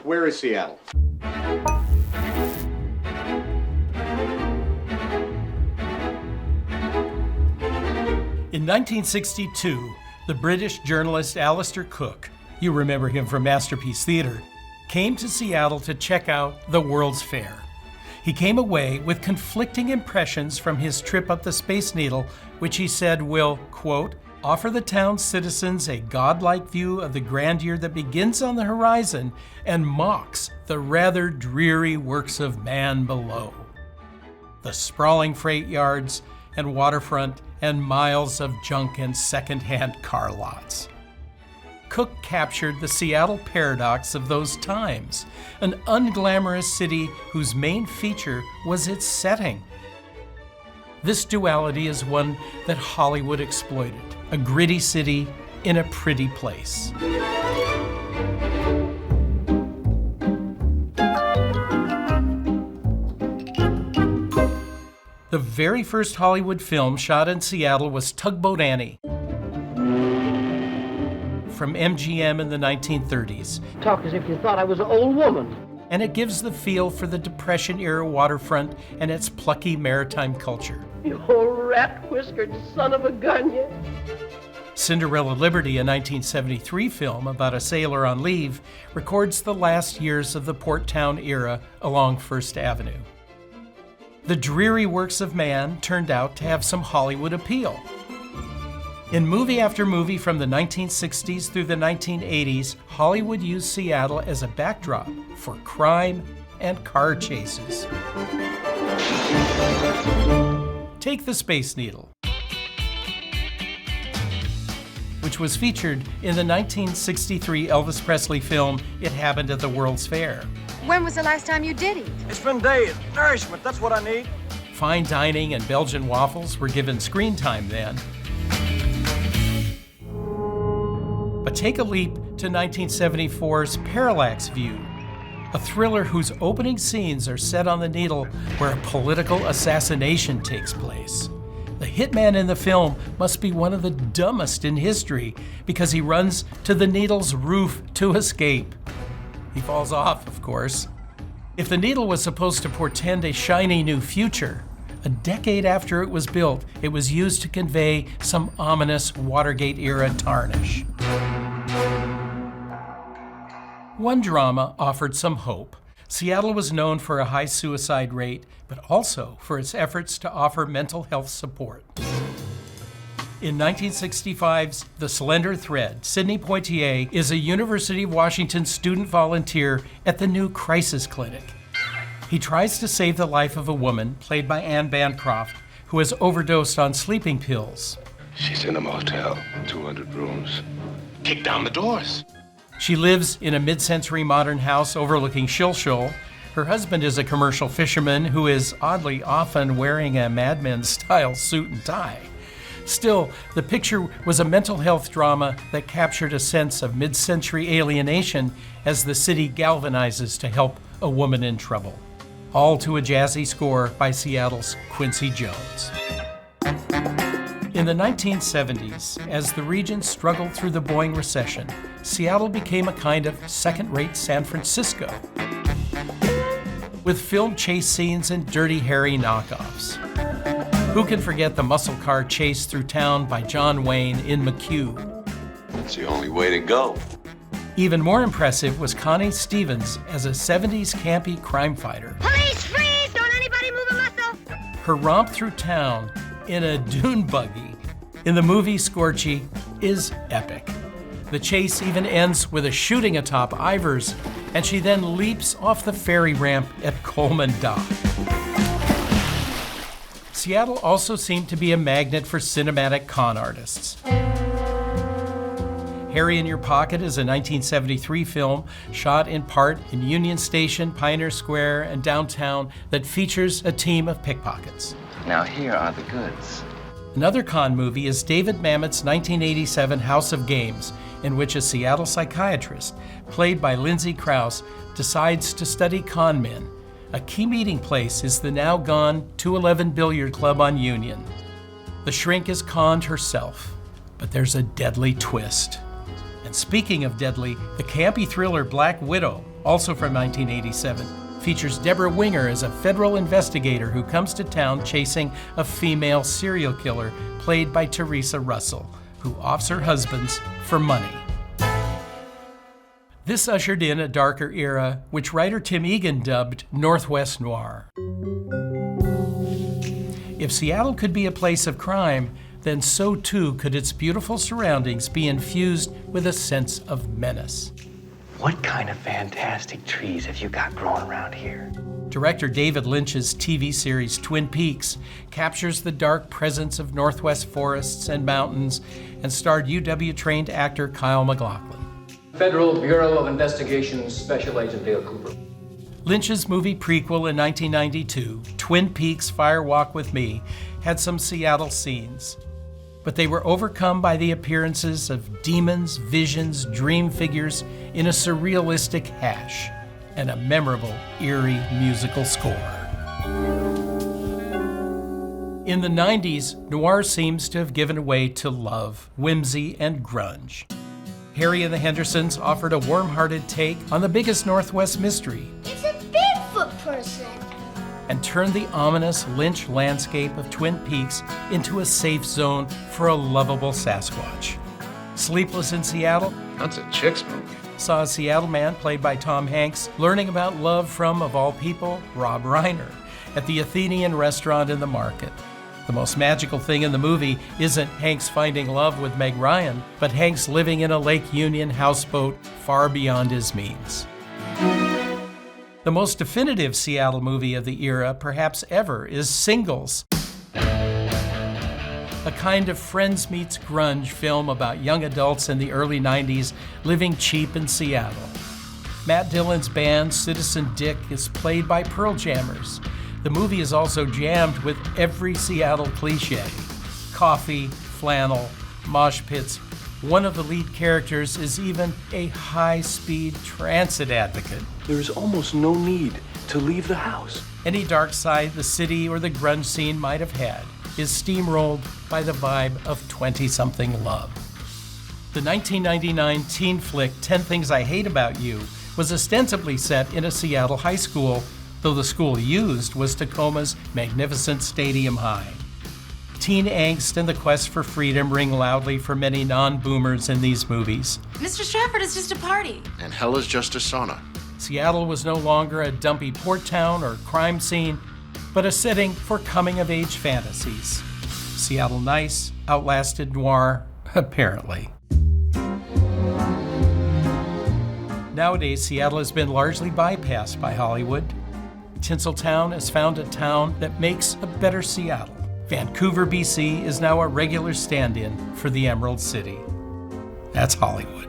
where is Seattle? In 1962, the British journalist Alistair Cooke, you remember him from Masterpiece Theatre, came to Seattle to check out the World's Fair. He came away with conflicting impressions from his trip up the Space Needle, which he said will, quote, offer the town's citizens a godlike view of the grandeur that begins on the horizon and mocks the rather dreary works of man below. The sprawling freight yards and waterfront and miles of junk and secondhand car lots. Cooke captured the Seattle paradox of those times, an unglamorous city whose main feature was its setting. This duality is one that Hollywood exploited, a gritty city in a pretty place. The very first Hollywood film shot in Seattle was Tugboat Annie, from MGM in the 1930s. Talk as if you thought I was an old woman. And it gives the feel for the Depression-era waterfront and its plucky maritime culture. You old rat-whiskered son of a gun, you. Cinderella Liberty, a 1973 film about a sailor on leave, records the last years of the Port Town era along First Avenue. The dreary works of man turned out to have some Hollywood appeal. In movie after movie from the 1960s through the 1980s, Hollywood used Seattle as a backdrop for crime and car chases. Take the Space Needle, which was featured in the 1963 Elvis Presley film It Happened at the World's Fair. When was the last time you did eat? It's been days. Nourishment, that's what I need. Fine dining and Belgian waffles were given screen time then. But take a leap to 1974's Parallax View, a thriller whose opening scenes are set on the Needle where a political assassination takes place. The hitman in the film must be one of the dumbest in history because he runs to the Needle's roof to escape. He falls off, of course. If the Needle was supposed to portend a shiny new future, a decade after it was built, it was used to convey some ominous Watergate-era tarnish. One drama offered some hope. Seattle was known for a high suicide rate, but also for its efforts to offer mental health support. In 1965's The Slender Thread, Sidney Poitier is a University of Washington student volunteer at the new crisis clinic. He tries to save the life of a woman, played by Anne Bancroft, who has overdosed on sleeping pills. She's in a motel, 200 rooms. Kick down the doors. She lives in a mid-century modern house overlooking Shilshul. Her husband is a commercial fisherman who is oddly often wearing a Mad Men-style suit and tie. Still, the picture was a mental health drama that captured a sense of mid-century alienation as the city galvanizes to help a woman in trouble. All to a jazzy score by Seattle's Quincy Jones. In the 1970s, as the region struggled through the Boeing recession, Seattle became a kind of second-rate San Francisco, with film chase scenes and Dirty Harry knockoffs. Who can forget the muscle car chase through town by John Wayne in McHugh? That's the only way to go. Even more impressive was Connie Stevens as a 70s campy crime fighter. Police freeze! Don't anybody move a muscle! Her romp through town in a dune buggy in the movie Scorchy is epic. The chase even ends with a shooting atop Ivers, and she then leaps off the ferry ramp at Coleman Dock. Seattle also seemed to be a magnet for cinematic con artists. Harry in Your Pocket is a 1973 film shot in part in Union Station, Pioneer Square, and downtown that features a team of pickpockets. Now here are the goods. Another con movie is David Mamet's 1987 House of Games, in which a Seattle psychiatrist, played by Lindsay Krause, decides to study con men. A key meeting place is the now gone 211 Billiard Club on Union. The shrink is conned herself, but there's a deadly twist. And speaking of deadly, the campy thriller Black Widow also from 1987, features Deborah Winger as a federal investigator who comes to town chasing a female serial killer played by Teresa Russell, who offs her husbands for money. This ushered in a darker era, which writer Tim Egan dubbed Northwest Noir. If Seattle could be a place of crime, then so too could its beautiful surroundings be infused with a sense of menace. What kind of fantastic trees have you got growing around here? Director David Lynch's TV series Twin Peaks captures the dark presence of Northwest forests and mountains and starred UW-trained actor Kyle MacLachlan. Federal Bureau of Investigation Special Agent Dale Cooper. Lynch's movie prequel in 1992, Twin Peaks: Fire Walk with Me, had some Seattle scenes, but they were overcome by the appearances of demons, visions, dream figures in a surrealistic hash and a memorable, eerie musical score. In the 90s, noir seems to have given way to love, whimsy, and grunge. Harry and the Hendersons offered a warm-hearted take on the biggest Northwest mystery. It's a Bigfoot person. And turned the ominous Lynch landscape of Twin Peaks into a safe zone for a lovable Sasquatch. Sleepless in Seattle? That's a chick's movie. Saw a Seattle man played by Tom Hanks learning about love from, of all people, Rob Reiner at the Athenian restaurant in the market. The most magical thing in the movie isn't Hanks finding love with Meg Ryan, but Hanks living in a Lake Union houseboat far beyond his means. The most definitive Seattle movie of the era, perhaps ever, is Singles, a kind of Friends meets grunge film about young adults in the early 90s living cheap in Seattle. Matt Dillon's band, Citizen Dick, is played by Pearl Jammers. The movie is also jammed with every Seattle cliche: coffee, flannel, mosh pits. One of the lead characters is even a high-speed transit advocate. There is almost no need to leave the house. Any dark side the city or the grunge scene might have had is steamrolled by the vibe of 20-something love. The 1999 teen flick 10 Things I Hate About You was ostensibly set in a Seattle high school, though the school used was Tacoma's magnificent Stadium High. Teen angst and the quest for freedom ring loudly for many non-boomers in these movies. Mr. Stratford is just a party. And hell is just a sauna. Seattle was no longer a dumpy port town or crime scene, but a setting for coming-of-age fantasies. Seattle nice outlasted noir, apparently. Nowadays, Seattle has been largely bypassed by Hollywood. Tinseltown has found a town that makes a better Seattle. Vancouver, BC is now a regular stand-in for the Emerald City. That's Hollywood.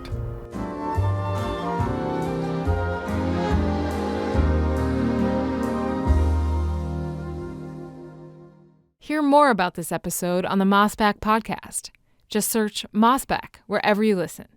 Hear more about this episode on the Mossback podcast. Just search Mossback wherever you listen.